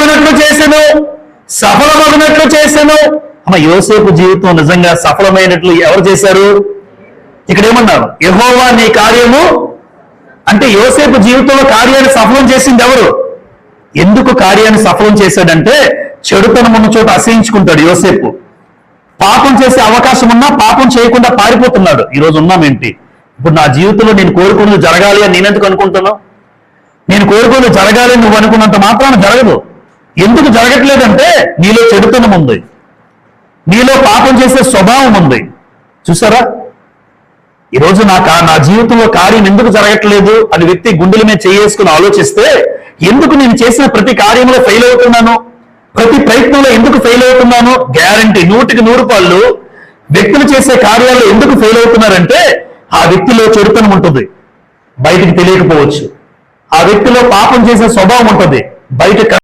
చెడుతున్నట్లు చేసెను, సఫలమగినట్లు చేసెను. అమ్మ, యోసేపు జీవితం నిజంగా సఫలమైనట్లు ఎవరు చేశారు? ఇక్కడ ఏమన్నారు? యెహోవా నీ కార్యము. అంటే యోసేపు జీవితంలో కార్యాన్ని సఫలం చేసింది ఎవరు? ఎందుకు కార్యాన్ని సఫలం చేశాడంటే చెడుతనం ఉన్న చోట అసహించుకుంటాడు యోసేపు. పాపం చేసే అవకాశం ఉన్నా పాపం చేయకుండా పారిపోతున్నాడు. ఈరోజు ఉన్నామేంటి? ఇప్పుడు నా జీవితంలో నేను కోరుకున్నది జరగాలి అని నేనెందుకు అనుకుంటున్నావు? నేను కోరుకున్నది జరగాలి అని నువ్వు అనుకున్నంత మాత్రాన జరగదు. ఎందుకు జరగట్లేదంటే నీలో చెడుతనం ఉంది, నీలో పాపం చేసే స్వభావం ఉంది. చూసారా? ఈరోజు నా జీవితంలో కార్యం ఎందుకు జరగట్లేదు అని వ్యక్తి గుండెల మీద చేసుకుని ఆలోచిస్తే, ఎందుకు నేను చేసిన ప్రతి కార్యంలో ఫెయిల్ అవుతున్నాను, ప్రతి ప్రయత్నంలో ఎందుకు ఫెయిల్ అవుతున్నాను? గ్యారంటీ 100% వ్యక్తులు చేసే కార్యాల్లో ఎందుకు ఫెయిల్ అవుతున్నారంటే ఆ వ్యక్తిలో చెడుతనం ఉంటుంది, బయటికి తెలియకపోవచ్చు. ఆ వ్యక్తిలో పాపం చేసే స్వభావం ఉంటుంది, బయట